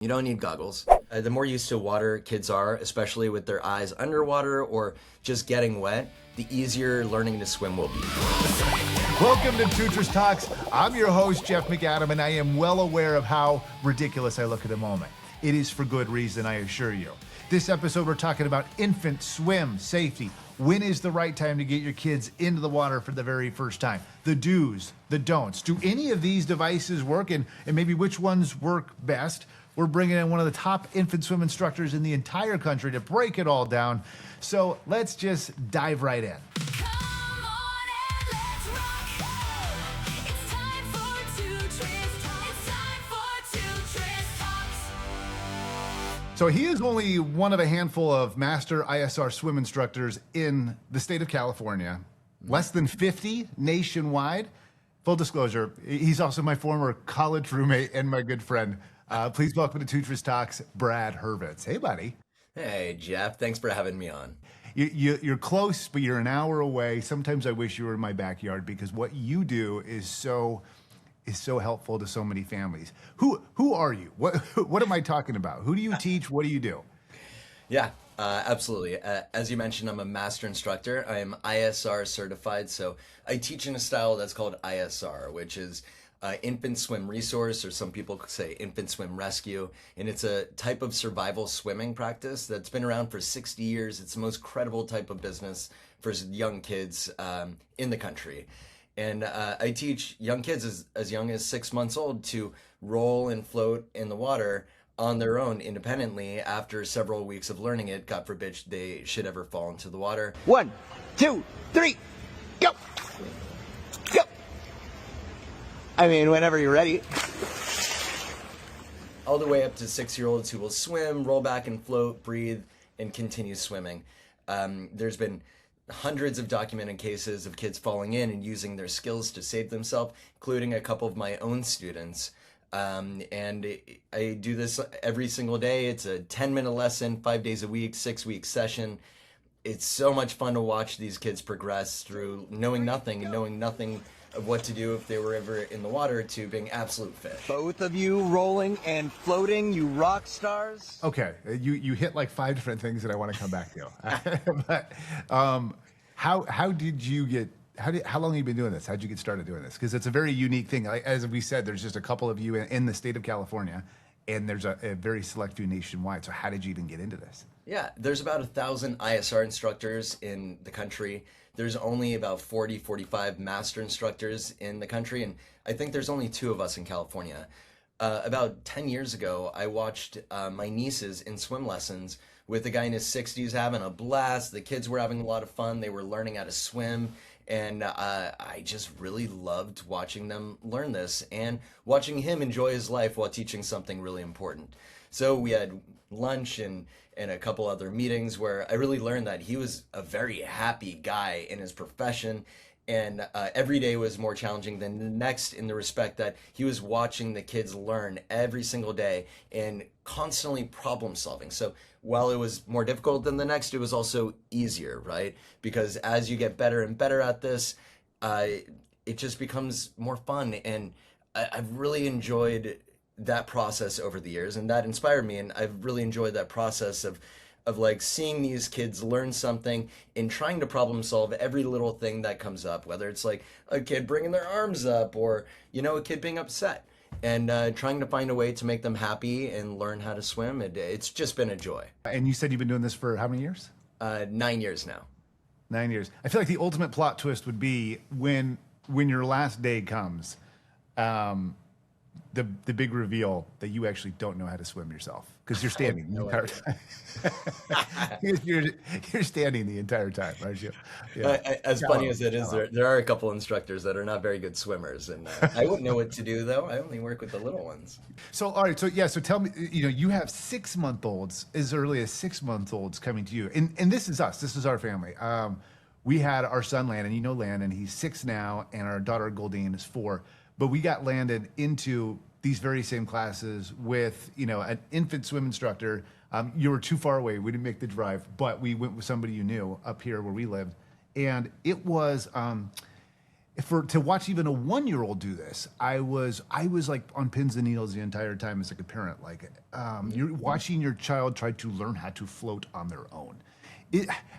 You don't need goggles. The more used to water kids are, especially with their eyes underwater or just getting wet, the easier learning to swim will be. Welcome to Toddlers Talks. I'm your host, Jeff McAdam, and I am well aware of how ridiculous I look at the moment. It is for good reason, I assure you. This episode, we're talking about infant swim safety. When is the right time to get your kids into the water for the very first time? The do's, the don'ts. Do any of these devices work, and maybe which ones work best? We're bringing in one of the top infant swim instructors in the entire country to break it all down. So let's just dive right in. So he is only one of a handful of master ISR swim instructors in the state of California, less than 50 nationwide. Full disclosure, he's also my former college roommate and my good friend. Please welcome to Toddlers Talks, Brad Hurvitz. Hey, buddy. Hey, Jeff. Thanks for having me on. You're close, but you're an hour away. Sometimes I wish you were in my backyard because what you do is so helpful to so many families. Who are you? What am I talking about? Who do you teach? What do you do? Yeah, absolutely. As you mentioned, I'm a master instructor. I am ISR certified, so I teach in a style that's called ISR, which is infant swim resource, or some people say infant swim rescue. And it's a type of survival swimming practice that's been around for 60 years. It's the most credible type of business for young kids in the country. And I teach young kids as young as 6 months old to roll and float in the water on their own independently after several weeks of learning it. God forbid they should ever fall into the water. 1, 2, 3, go! Go! I mean, whenever you're ready. All the way up to 6-year-olds who will swim, roll back and float, breathe, and continue swimming. There's been hundreds of documented cases of kids falling in and using their skills to save themselves, including a couple of my own students. And I do this every single day. It's a 10-minute lesson, 5 days a week, 6-week session. It's so much fun to watch these kids progress through knowing nothing of what to do if they were ever in the water to being absolute fish. Both of you rolling and floating, you rock stars. Okay, you hit like 5 different things that I want to come back to. But how did you get? How long have you been doing this? How did you get started doing this? Because it's a very unique thing. Like, as we said, there's just a couple of you in the state of California, and there's a very select few nationwide. So how did you even get into this? Yeah, there's about 1,000 ISR instructors in the country. There's only about 45 master instructors in the country, and I think there's only 2 of us in California. About 10 years ago, I watched my nieces in swim lessons with a guy in his 60s having a blast. The kids were having a lot of fun. They were learning how to swim, and I just really loved watching them learn this and watching him enjoy his life while teaching something really important. So we had lunch and a couple other meetings where I really learned that he was a very happy guy in his profession, and every day was more challenging than the next in the respect that he was watching the kids learn every single day and constantly problem solving. So while it was more difficult than the next, it was also easier, right? Because as you get better and better at this, it just becomes more fun. And I've really enjoyed that process over the years, and that inspired me, and I've really enjoyed that process of like seeing these kids learn something and trying to problem solve every little thing that comes up, whether it's like a kid bringing their arms up or a kid being upset, and trying to find a way to make them happy and learn how to swim. It's just been a joy. And you said you've been doing this for how many years? 9 years now. 9 years. I feel like the ultimate plot twist would be when your last day comes, the big reveal that you actually don't know how to swim yourself because you're standing the entire time. you're standing the entire time, aren't you? Yeah. As funny as it is, there are a couple instructors that are not very good swimmers, and I wouldn't know what to do though. I only work with the little ones. So all right, so tell me, you have 6-month-olds, as early as 6-month-olds coming to you, and this is us. This is our family. We had our son Landon. Landon, he's 6 now, and our daughter Goldine is 4. But we got Landon into these very same classes with, an infant swim instructor. You were too far away. We didn't make the drive, but we went with somebody you knew up here where we lived. And it was to watch even a 1-year-old do this, I was like on pins and needles the entire time as like a parent. Like you're watching your child try to learn how to float on their own.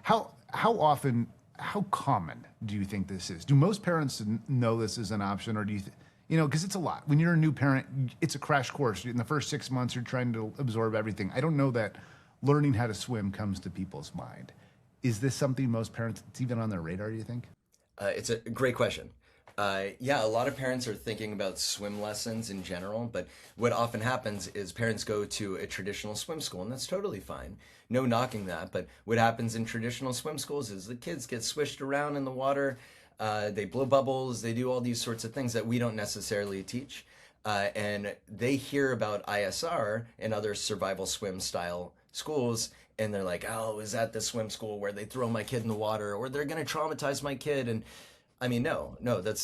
How often, how common do you think this is? Do most parents know this is an option, or do you? Because it's a lot. When you're a new parent, it's a crash course. In the first 6 months, you're trying to absorb everything. I don't know that learning how to swim comes to people's mind. Is this something most parents, it's even on their radar, do you think? It's a great question. Yeah, a lot of parents are thinking about swim lessons in general, but what often happens is parents go to a traditional swim school, and that's totally fine. No knocking that, but what happens in traditional swim schools is the kids get swished around in the water. They blow bubbles, they do all these sorts of things that we don't necessarily teach. And they hear about ISR and other survival swim style schools, and they're like, oh, is that the swim school where they throw my kid in the water, or they're going to traumatize my kid? And I mean, no,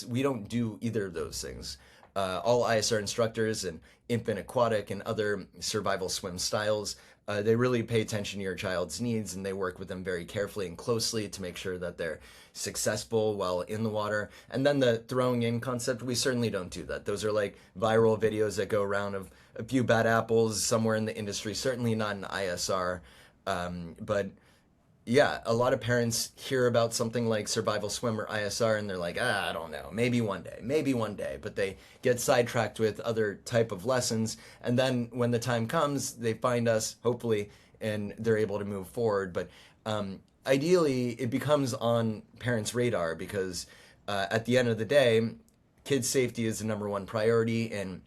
we don't do either of those things. All ISR instructors and infant aquatic and other survival swim styles, they really pay attention to your child's needs, and they work with them very carefully and closely to make sure that they're successful while in the water. And then the throwing in concept, we certainly don't do that. Those are like viral videos that go around of a few bad apples somewhere in the industry, certainly not in ISR. But yeah, a lot of parents hear about something like survival swim or ISR, and they're like, I don't know, maybe one day, but they get sidetracked with other type of lessons. And then when the time comes, they find us, hopefully, and they're able to move forward. But ideally, it becomes on parents' radar because at the end of the day, kids' safety is the number one priority, and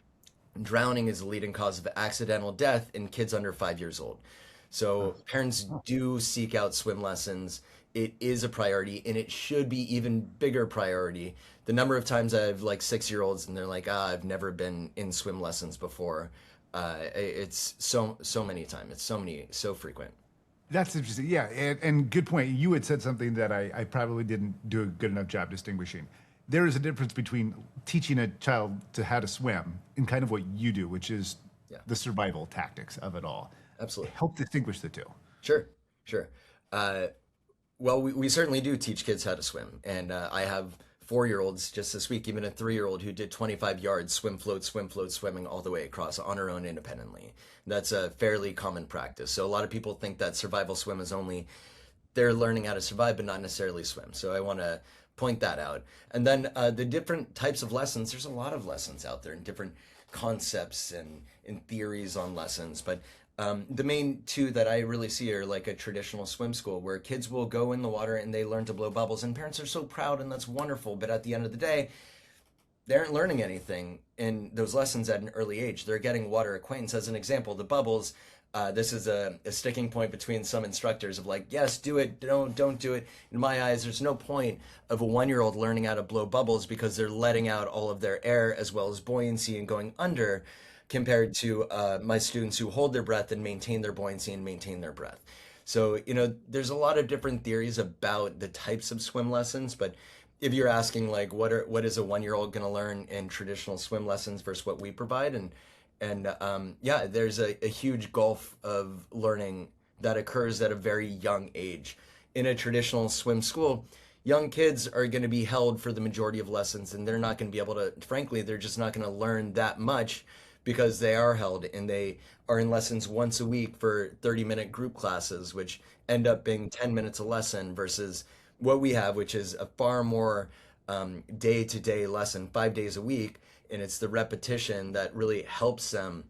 drowning is the leading cause of accidental death in kids under 5 years old. So parents do seek out swim lessons. It is a priority, and it should be even bigger priority. The number of times I have like 6-year-olds and they're like, I've never been in swim lessons before. It's so many times. It's so frequent. That's interesting. Yeah, and good point. You had said something that I probably didn't do a good enough job distinguishing. There is a difference between teaching a child to how to swim and kind of what you do, which is the survival tactics of it all. Absolutely. Help distinguish the two. Sure. Well, we certainly do teach kids how to swim. And I have 4-year-olds just this week, even a 3-year-old who did 25 yards swim, float, swimming all the way across on her own independently. That's a fairly common practice. So a lot of people think that survival swim is only they're learning how to survive, but not necessarily swim. So I want to point that out. And then the different types of lessons, there's a lot of lessons out there and different concepts and theories on lessons. But the main two that I really see are like a traditional swim school where kids will go in the water and they learn to blow bubbles, and parents are so proud, and that's wonderful. But at the end of the day, they aren't learning anything in those lessons at an early age. They're getting water acquaintance. As an example, the bubbles, this is a sticking point between some instructors of like, yes, do it, don't do it. In my eyes, there's no point of a 1-year-old learning how to blow bubbles because they're letting out all of their air as well as buoyancy and going under, compared to my students who hold their breath and maintain their buoyancy and maintain their breath. So, there's a lot of different theories about the types of swim lessons, but if you're asking like what is a 1-year-old going to learn in traditional swim lessons versus what we provide, and there's a huge gulf of learning that occurs at a very young age. In a traditional swim school, young kids are going to be held for the majority of lessons, and they're not going to be able to, frankly, they're just not going to learn that much because they are held and they are in lessons once a week for 30-minute group classes, which end up being 10 minutes a lesson versus what we have, which is a far more day-to-day lesson, 5 days a week. And it's the repetition that really helps them,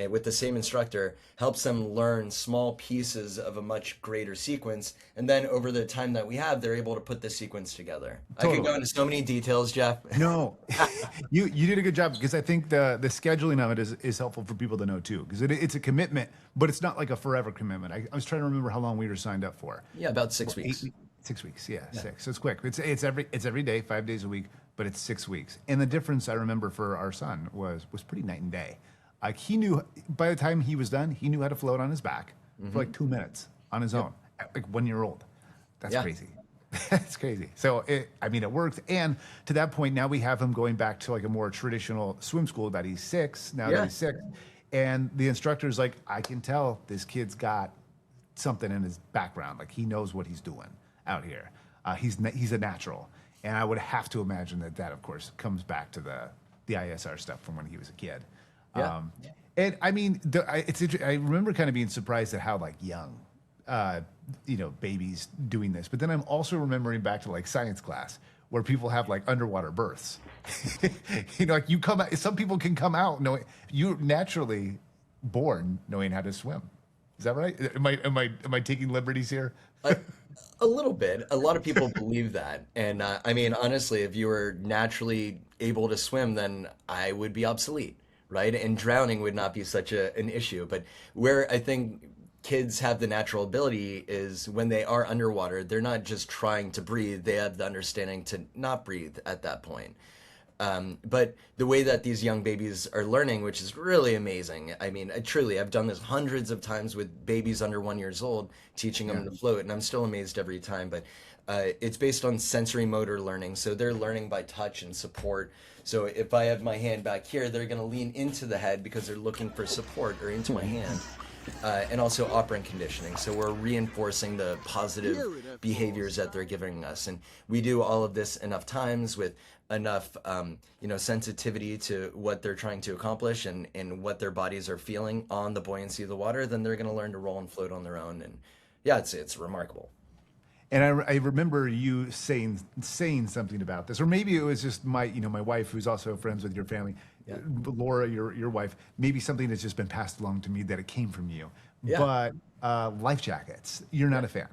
with the same instructor, helps them learn small pieces of a much greater sequence. And then over the time that we have, they're able to put the sequence together. Totally. I could go into so many details, Jeff. No, you did a good job, because I think the scheduling of it is helpful for people to know too, because it's a commitment, but it's not like a forever commitment. I was trying to remember how long we were signed up for. Yeah, about 6 weeks. 6 weeks, yeah. 6. So it's quick. It's every day, 5 days a week, but it's 6 weeks. And the difference I remember for our son was pretty night and day. Like he knew by the time he was done, he knew how to float on his back for like 2 minutes on his own, at like 1-year-old. That's crazy. That's crazy. So it works. And to that point, now we have him going back to like a more traditional swim school that he's 6. Now that he's 6, and the instructor's like, I can tell this kid's got something in his background. Like he knows what he's doing out here. He's a natural. And I would have to imagine that, of course, comes back to the ISR stuff from when he was a kid. Yeah. And I mean, I remember kind of being surprised at how like young, babies doing this. But then I'm also remembering back to like science class where people have like underwater births. Like you come out, some people can come out knowing you're naturally born knowing how to swim. Is that right? Am I taking liberties here? A little bit. A lot of people believe that. And I mean, honestly, if you were naturally able to swim, then I would be obsolete, right? And drowning would not be such an issue. But where I think kids have the natural ability is when they are underwater, they're not just trying to breathe, they have the understanding to not breathe at that point. But the way that these young babies are learning, which is really amazing. I mean, I've done this hundreds of times with babies under 1 year old, teaching them to float, and I'm still amazed every time. But it's based on sensory motor learning. So they're learning by touch and support. So if I have my hand back here, they're going to lean into the head because they're looking for support, or into my hand. And also operant conditioning. So we're reinforcing the positive behaviors that they're giving us. And we do all of this enough times with enough, sensitivity to what they're trying to accomplish and what their bodies are feeling on the buoyancy of the water, then they're going to learn to roll and float on their own. And yeah, it's remarkable. And I remember you saying something about this, or maybe it was just my wife, who's also friends with your family, Laura, your wife. Maybe something that's just been passed along to me that it came from you. Yeah. But life jackets, you're not a fan.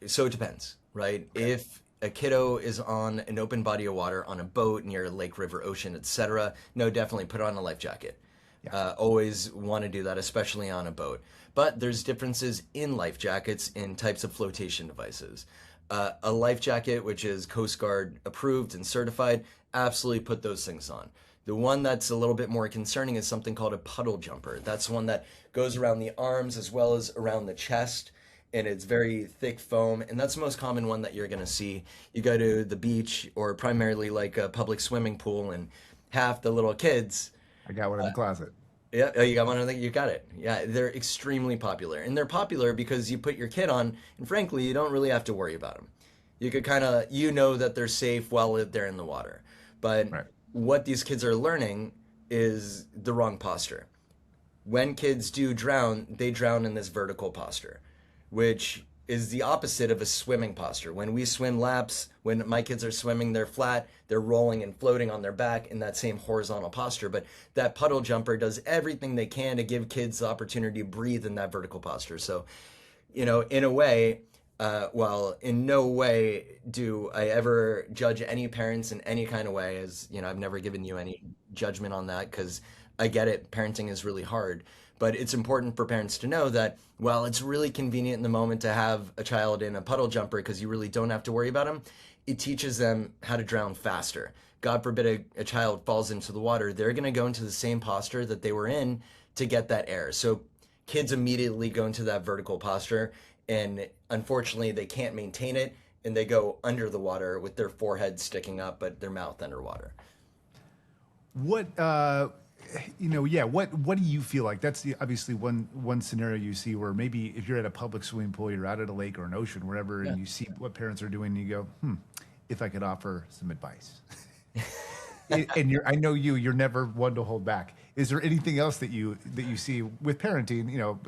So it depends, right? Okay. If a kiddo is on an open body of water on a boat near a lake, river, ocean, etc., no, definitely put on a life jacket. Yeah. Always want to do that, especially on a boat. But there's differences in life jackets in types of flotation devices. A life jacket, which is Coast Guard approved and certified, absolutely put those things on. The one that's a little bit more concerning is something called a puddle jumper. That's one that goes around the arms as well as around the chest, and it's very thick foam, and that's the most common one that you're going to see. You go to the beach or primarily like a public swimming pool, and half the little kids... I got one in the closet. Yeah, oh, you got one? I think you got it. Yeah, they're extremely popular. And they're popular because you put your kid on, and frankly, you don't really have to worry about them. You could kind of, that they're safe while they're in the water. But what these kids are learning is the wrong posture. When kids do drown, they drown in this vertical posture, which is the opposite of a swimming posture. When we swim laps, when my kids are swimming, they're flat, they're rolling and floating on their back in that same horizontal posture. But that puddle jumper does everything they can to give kids the opportunity to breathe in that vertical posture. So, in a way, while in no way do I ever judge any parents in any kind of way, as, I've never given you any judgment on that, because I get it, parenting is really hard. But it's important for parents to know that while it's really convenient in the moment to have a child in a puddle jumper because you really don't have to worry about them, it teaches them how to drown faster. God forbid a child falls into the water, they're going to go into the same posture that they were in to get that air. So kids immediately go into that vertical posture, and unfortunately they can't maintain it, and they go under the water with their forehead sticking up but their mouth underwater. What what do you feel like? That's obviously one scenario you see where maybe if you're at a public swimming pool, you're out at a lake or an ocean, wherever, and you see what parents are doing, and you go, if I could offer some advice. And I know you're never one to hold back. Is there anything else that you see with parenting,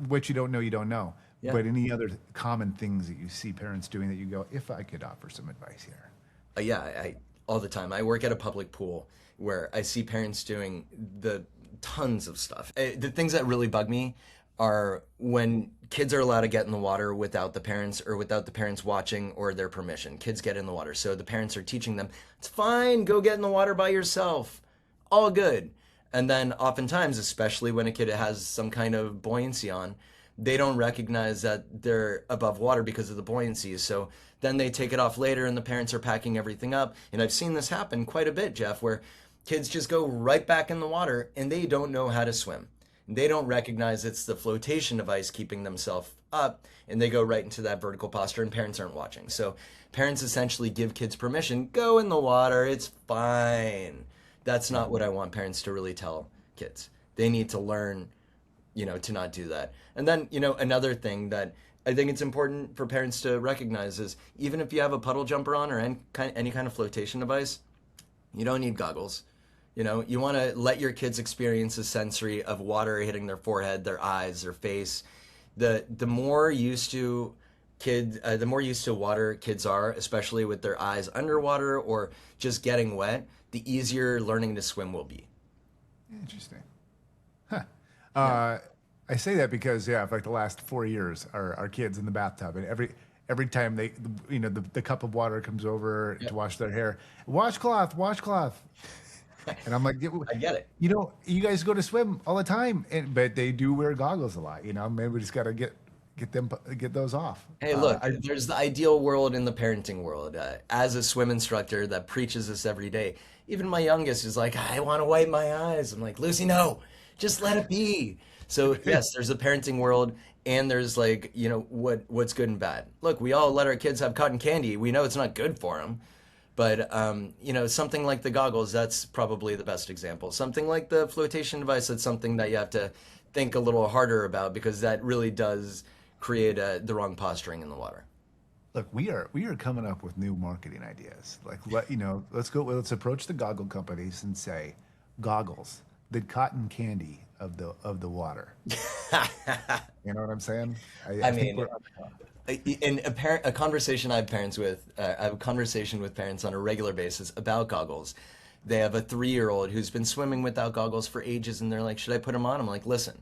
what you don't know, but any other common things that you see parents doing that you go, if I could offer some advice here? I all the time. I work at a public pool where I see parents doing the tons of stuff. The things that really bug me are when kids are allowed to get in the water without the parents or without the parents watching or their permission. Kids get in the water. So the parents are teaching them, it's fine, go get in the water by yourself. All good. And then oftentimes, especially when a kid has some kind of buoyancy on, they don't recognize that they're above water because of the buoyancy. So then they take it off later and the parents are packing everything up. And I've seen this happen quite a bit, Jeff, where kids just go right back in the water and they don't know how to swim. They don't recognize it's the flotation device keeping themselves up, and they go right into that vertical posture, and parents aren't watching. So parents essentially give kids permission, go in the water, it's fine. That's not what I want parents to really tell kids. They need to learn, to not do that. And then, another thing that I think it's important for parents to recognize is even if you have a puddle jumper on or any kind of flotation device, you don't need goggles. You know, you want to let your kids experience the sensory of water hitting their forehead, their eyes, their face. The more used to water kids are, especially with their eyes underwater or just getting wet, the easier learning to swim will be. Interesting. Huh. I say that because for like the last 4 years, our kids in the bathtub, and every time the cup of water comes over to wash their hair, washcloth. And I'm like, I get it. You know, you guys go to swim all the time, but they do wear goggles a lot. You know, maybe we just got to get those off. Hey, look, there's the ideal world and the parenting world. As a swim instructor that preaches this every day, even my youngest is like, I want to wipe my eyes. I'm like, Lucy, no, just let it be. So yes, there's a parenting world, and there's like, you know, what's good and bad. Look, we all let our kids have cotton candy. We know it's not good for them. But, you know, something like the goggles, that's probably the best example. Something like the flotation device, that's something that you have to think a little harder about because that really does create the wrong posturing in the water. Look, we are coming up with new marketing ideas. Like, let's approach the goggle companies and say, goggles, the cotton candy of the water. You know what I'm saying? I think we're in a conversation I have a conversation with parents on a regular basis about goggles. They have a 3-year-old who's been swimming without goggles for ages, and they're like, should I put them on? I'm like, listen,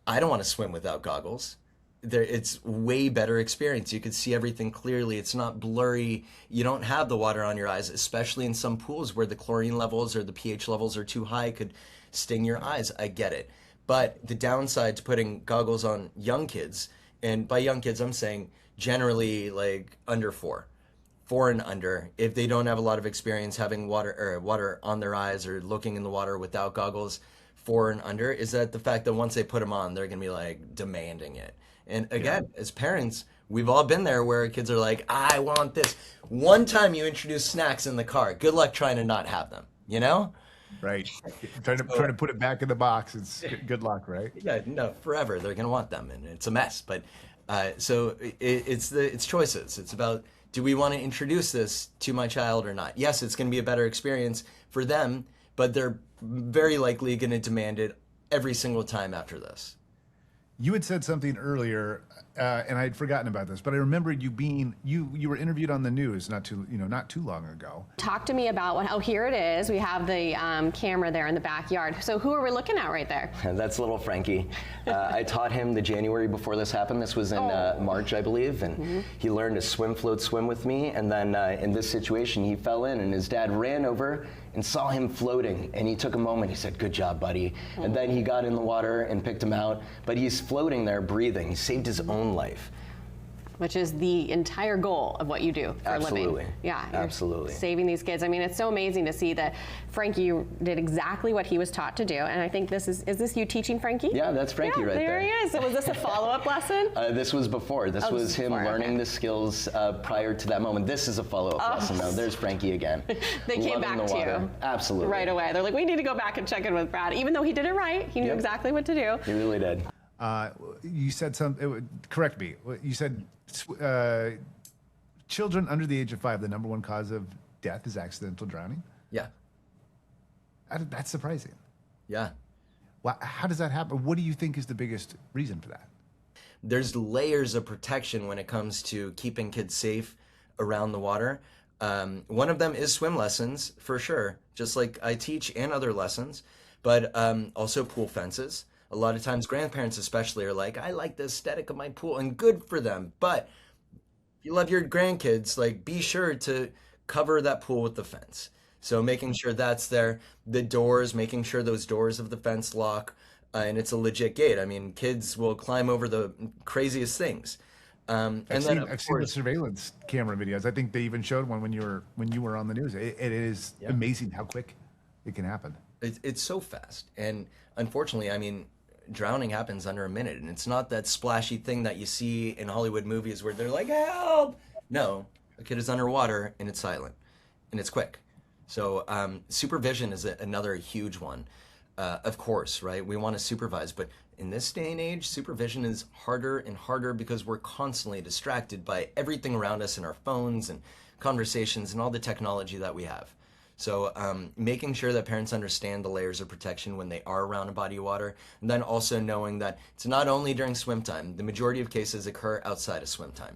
I don't want to swim without goggles. It's way better experience. You can see everything clearly. It's not blurry. You don't have the water on your eyes, especially in some pools where the chlorine levels or the pH levels are too high, could sting your eyes. I get it. But the downside to putting goggles on young kids, and by young kids, I'm saying generally like under 4 and under, if they don't have a lot of experience having water on their eyes or looking in the water without goggles, 4 and under, is that the fact that once they put them on, they're going to be like demanding it. And again, as parents, we've all been there where kids are like, I want this. One time you introduce snacks in the car, good luck trying to not have them, you know? Right. Trying to put it back in the box. It's good luck, right? Yeah, no, forever. They're going to want them, and it's a mess. But so it's choices. It's about, do we want to introduce this to my child or not? Yes, it's going to be a better experience for them, but they're very likely going to demand it every single time after this. You had said something earlier, and I had forgotten about this, but I remembered you were interviewed on the news not too long ago. Talk to me about here it is. We have the camera there in the backyard. So who are we looking at right there? That's little Frankie. I taught him the January before this happened. This was in March, I believe, and he learned to swim with me. And then in this situation, he fell in, and his dad ran over and saw him floating, and he took a moment. He said, "Good job, buddy." And then he got in the water and picked him out. But he's floating there, breathing. He saved his own life. Which is the entire goal of what you do for a living. Yeah, absolutely. Saving these kids. I mean, it's so amazing to see that Frankie did exactly what he was taught to do. And I think is this you teaching Frankie? Yeah, that's Frankie right there. There he is. So was this a follow-up lesson? This was before. This was him learning the skills prior to that moment. This is a follow-up lesson. No, there's Frankie again. They came back to you. Absolutely. Right away. They're like, we need to go back and check in with Brad. Even though he did it right, he knew exactly what to do. He really did. You said correct me. You said children under the age of 5, the number one cause of death is accidental drowning? Yeah. That's surprising. Yeah. Well, how does that happen? What do you think is the biggest reason for that? There's layers of protection when it comes to keeping kids safe around the water. One of them is swim lessons, for sure, just like I teach and other lessons, but also pool fences. A lot of times grandparents especially are like, I like the aesthetic of my pool, and good for them. But if you love your grandkids, like, be sure to cover that pool with the fence. So making sure that's there, the doors, making sure those doors of the fence lock, and it's a legit gate. I mean, kids will climb over the craziest things. I've seen the surveillance camera videos. I think they even showed one when you were on the news. It is amazing how quick it can happen. It's so fast. And unfortunately, I mean, drowning happens under a minute, and it's not that splashy thing that you see in Hollywood movies where they're like, help! No, a kid is underwater and it's silent and it's quick. So supervision is another huge one. Of course, right? We want to supervise, but in this day and age, supervision is harder and harder because we're constantly distracted by everything around us in our phones and conversations and all the technology that we have. So making sure that parents understand the layers of protection when they are around a body of water, and then also knowing that it's not only during swim time. The majority of cases occur outside of swim time.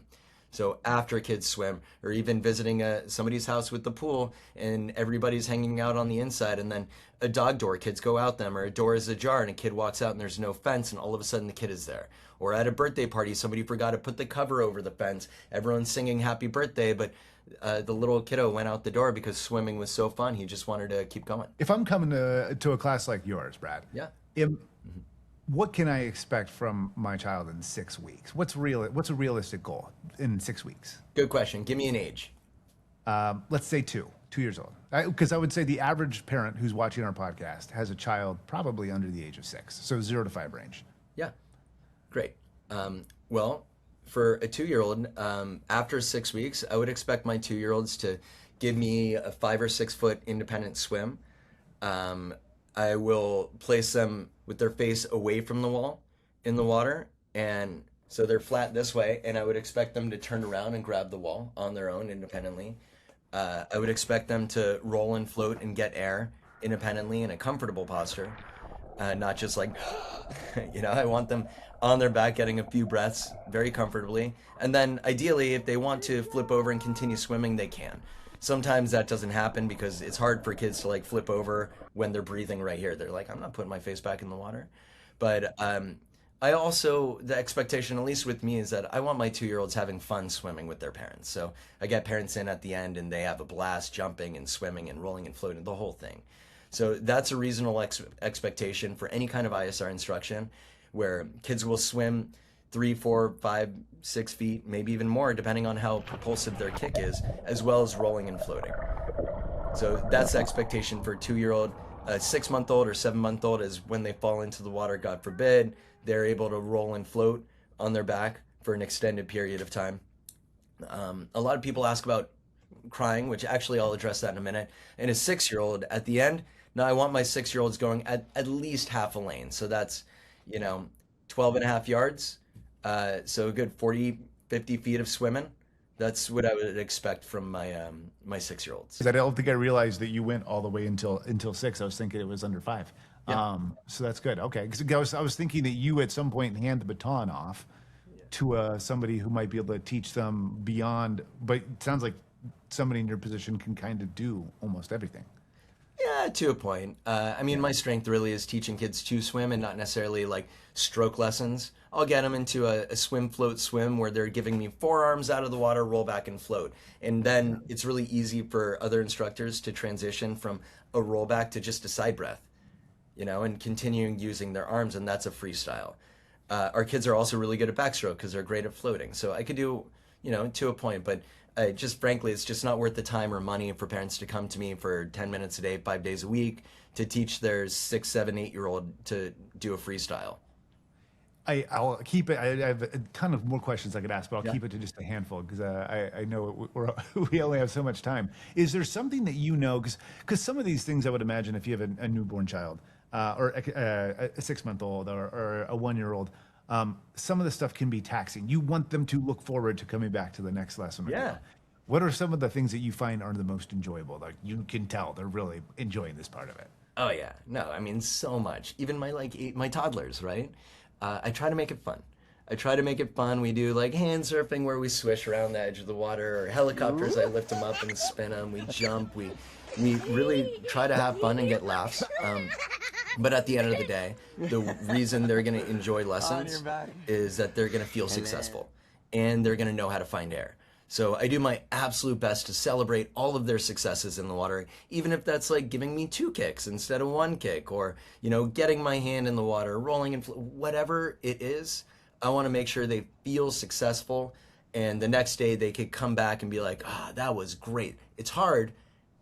So after kids swim, or even visiting somebody's house with the pool and everybody's hanging out on the inside, and then a dog door, kids go out them, or a door is ajar and a kid walks out and there's no fence and all of a sudden the kid is there. Or at a birthday party, somebody forgot to put the cover over the fence. Everyone's singing happy birthday, but the little kiddo went out the door because swimming was so fun. He just wanted to keep going. If I'm coming to a class like yours, Brad, Yeah. What can I expect from my child in 6 weeks? What's a realistic goal in 6 weeks? Good question. Give me an age. Let's say 2 years old. Because I would say the average parent who's watching our podcast has a child probably under the age of 6, so 0 to 5 range. Yeah. Great. Well, for a 2-year-old, after 6 weeks, I would expect my 2-year-olds to give me a 5 or 6 foot independent swim. I will place them with their face away from the wall in the water, and so they're flat this way, and I would expect them to turn around and grab the wall on their own independently. I would expect them to roll and float and get air independently in a comfortable posture, not just like, I want them on their back getting a few breaths very comfortably. And then ideally, if they want to flip over and continue swimming, they can. Sometimes that doesn't happen because it's hard for kids to like flip over when they're breathing right here. They're like, I'm not putting my face back in the water. But I also, the expectation, at least with me, is that I want my 2-year-olds having fun swimming with their parents. So I get parents in at the end and they have a blast jumping and swimming and rolling and floating, the whole thing. So that's a reasonable expectation for any kind of ISR instruction, where kids will swim 3, 4, 5, 6 feet, maybe even more, depending on how propulsive their kick is, as well as rolling and floating. So that's the expectation for a 2-year-old. A 6-month-old or 7-month-old is when they fall into the water, God forbid, they're able to roll and float on their back for an extended period of time. A lot of people ask about crying, which actually I'll address that in a minute. And a 6-year-old at the end, now I want my 6-year-olds going at least half a lane. So that's, 12 and a half yards. So a good 40, 50 feet of swimming. That's what I would expect from my 6-year-olds. I don't think I realized that you went all the way until 6. I was thinking it was under 5. Yeah. So that's good. Okay, because I was thinking that you at some point hand the baton off to somebody who might be able to teach them beyond. But it sounds like somebody in your position can kind of do almost everything. Yeah, to a point. My strength really is teaching kids to swim and not necessarily like stroke lessons. I'll get them into a swim, float, swim where they're giving me forearms out of the water, roll back and float. And then it's really easy for other instructors to transition from a rollback to just a side breath, and continuing using their arms, and that's a freestyle. Our kids are also really good at backstroke because they're great at floating. So I could do, to a point, but just frankly, it's just not worth the time or money for parents to come to me for 10 minutes a day, 5 days a week to teach their 6, 7, 8-year-old to do a freestyle. I'll keep it. I have a ton of more questions I could ask, but I'll keep it to just a handful because I know we only have so much time. Is there something that because some of these things I would imagine if you have a newborn child or a 6-month-old or a 1-year-old, some of the stuff can be taxing. You want them to look forward to coming back to the next lesson. Yeah. What are some of the things that you find are the most enjoyable? Like you can tell they're really enjoying this part of it. Oh yeah, no, so much. Even my toddlers, right? I try to make it fun. We do like hand surfing where we swish around the edge of the water, or helicopters. I lift them up and spin them. We jump. We really try to have fun and get laughs. But at the end of the day, the reason they're going to enjoy lessons is that they're going to feel successful and they're going to know how to find air. So I do my absolute best to celebrate all of their successes in the water, even if that's like giving me 2 kicks instead of 1 kick, or, getting my hand in the water, rolling and whatever it is. I want to make sure they feel successful, and the next day they could come back and be like, that was great. It's hard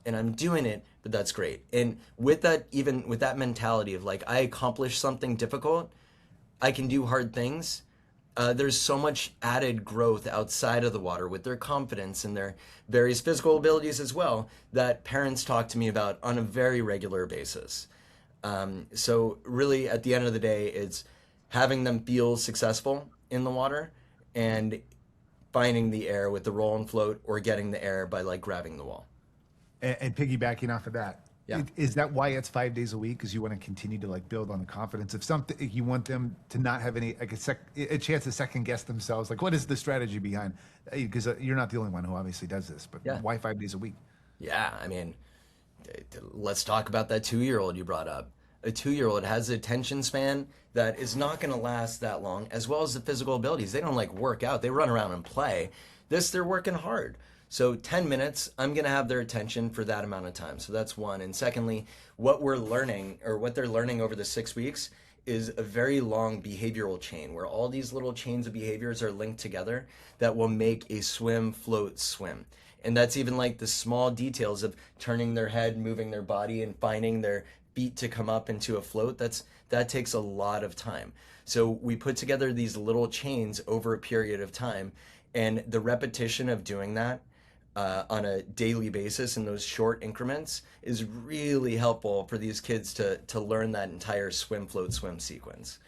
and I'm doing it, but that's great. And with that, even with that mentality of like, I accomplished something difficult, I can do hard things. There's so much added growth outside of the water with their confidence and their various physical abilities as well that parents talk to me about on a very regular basis. So really at the end of the day, it's having them feel successful in the water and finding the air with the roll and float, or getting the air by like grabbing the wall. And piggybacking off of that, Yeah. is that why it's 5 days a week? Because you want to continue to like build on the confidence of something. You want them to not have any like a chance to second guess themselves. Like, what is the strategy behind? Because you're not the only one who obviously does this. But Yeah. why 5 days a week? Yeah, I mean, let's talk about that 2-year-old you brought up. A 2-year-old has an attention span that is not going to last that long, as well as the physical abilities. They don't like work out, they run around and play. This, they're working hard. So 10 minutes, I'm going to have their attention for that amount of time. So that's one. And secondly, what we're learning, or what they're learning over the 6 weeks, is a very long behavioral chain where all these little chains of behaviors are linked together that will make a swim, float, swim. And that's even like the small details of turning their head, moving their body, and finding their feet to come up into a float. That takes a lot of time. So we put together these little chains over a period of time, and the repetition of doing that on a daily basis in those short increments is really helpful for these kids to learn that entire swim, float, swim sequence.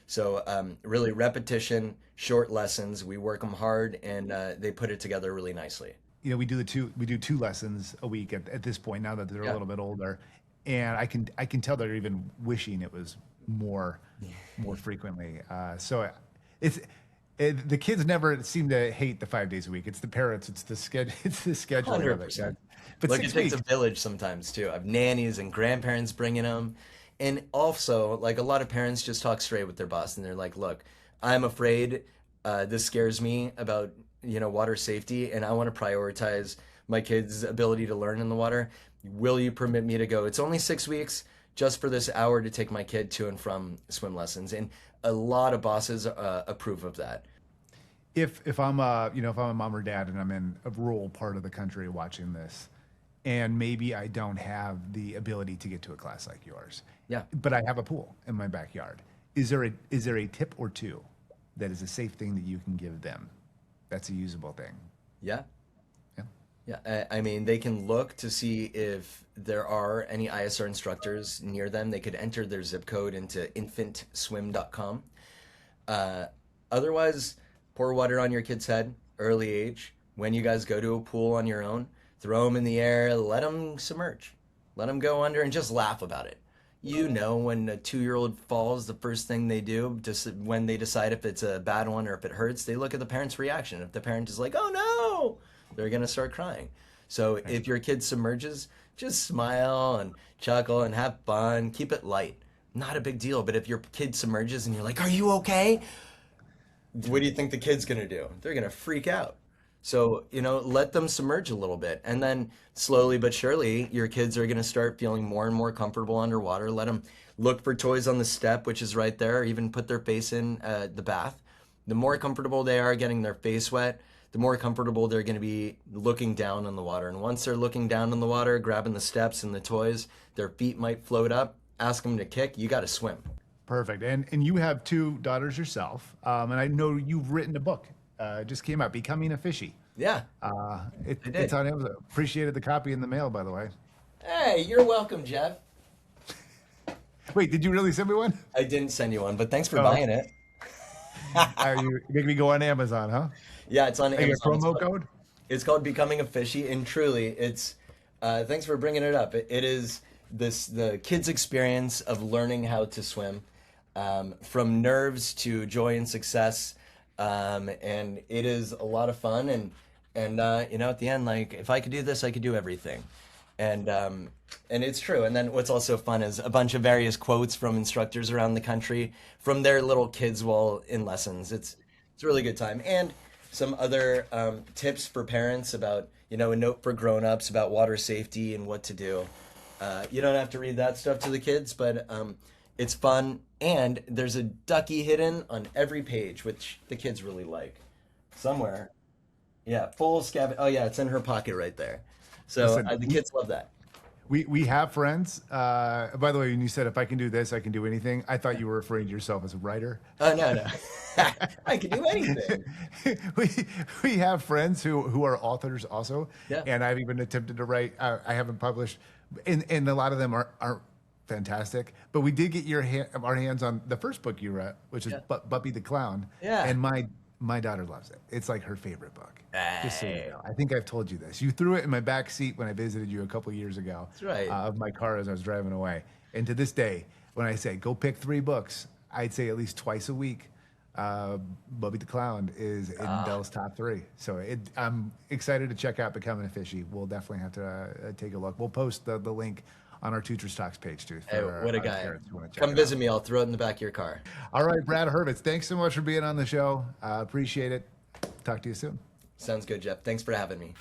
So really repetition, short lessons, we work them hard, and they put it together really nicely. You know, we do two lessons a week at this point now that they're a little bit older, and I can tell they're even wishing it was more frequently. So the kids never seem to hate the 5 days a week. It's the parents. It's the schedule. It's the scheduling of it. 100%. But Look, 6 it takes weeks. a village sometimes too. I have nannies and grandparents bringing them. And also, like, a lot of parents just talk straight with their boss, and they're like, look, I'm afraid this scares me about, water safety, and I want to prioritize my kids' ability to learn in the water. Will you permit me to go? It's only 6 weeks just for this hour to take my kid to and from swim lessons. And a lot of bosses approve of that. If I'm a mom or dad and I'm in a rural part of the country watching this, and maybe I don't have the ability to get to a class like yours, Yeah. but I have a pool in my backyard, is there a tip or two that is a safe thing that you can give them that's a usable thing? Yeah. Yeah. Yeah, I mean, they can look to see if there are any ISR instructors near them. They could enter their zip code into infantswim.com. Otherwise, pour water on your kid's head, early age. When you guys go to a pool on your own, throw them in the air, let them submerge. Let them go under and just laugh about it. When a 2-year-old falls, the first thing they do, just when they decide if it's a bad one or if it hurts, they look at the parent's reaction. If the parent is like, oh no, they're going to start crying. So if your kid submerges, just smile and chuckle and have fun. Keep it light. Not a big deal. But if your kid submerges and you're like, are you okay? What do you think the kid's going to do? They're going to freak out. So, let them submerge a little bit. And then slowly but surely, your kids are going to start feeling more and more comfortable underwater. Let them look for toys on the step, which is right there, or even put their face in the bath. The more comfortable they are getting their face wet, the more comfortable they're going to be looking down on the water. And once they're looking down on the water, grabbing the steps and the toys, their feet might float up. Ask them to kick. You got to swim. Perfect. And you have 2 daughters yourself, and I know you've written a book. It just came out, Becoming a Fishy. Yeah. It's on Amazon. Appreciated the copy in the mail, by the way. Hey, you're welcome, Jeff. Wait, did you really send me one? I didn't send you one, but thanks for buying it. You make me go on Amazon, huh? Yeah, it's on Like a Amazon. promo code? It's called Becoming a Fishy, and truly, it's. Thanks for bringing it up. It is the kids' experience of learning how to swim, from nerves to joy and success, and it is a lot of fun. And at the end, like, if I could do this, I could do everything, and it's true. And then what's also fun is a bunch of various quotes from instructors around the country from their little kids while in lessons. It's a really good time. And some other tips for parents about, a note for grown-ups about water safety and what to do. You don't have to read that stuff to the kids, but it's fun. And there's a ducky hidden on every page, which the kids really like. Somewhere. Yeah, full scav. Oh, yeah, it's in her pocket right there. So Listen, the kids love that. We have friends. By the way, when you said if I can do this, I can do anything, I thought you were referring to yourself as a writer. Oh, no. I can do anything. we have friends who are authors also, Yeah. and I've even attempted to write. I haven't published, and a lot of them are fantastic. But we did get our hands on the first book you wrote, which is Buppy the Clown. Yeah. And my daughter loves it. It's like her favorite book. Just so you know. I think I've told you this. You threw it in my back seat when I visited you a couple years ago. That's right. Of my car as I was driving away. And to this day, when I say go pick 3 books, I'd say at least twice a week, Buppy the Clown is in Bell's top 3. So I'm excited to check out Becoming a Fishy. We'll definitely have to take a look. We'll post the link on our Tutors Talks page too. Hey, what a guy. Come visit me. I'll throw it in the back of your car. All right, Brad Hurvitz, thanks so much for being on the show. Appreciate it. Talk to you soon. Sounds good, Jeff. Thanks for having me.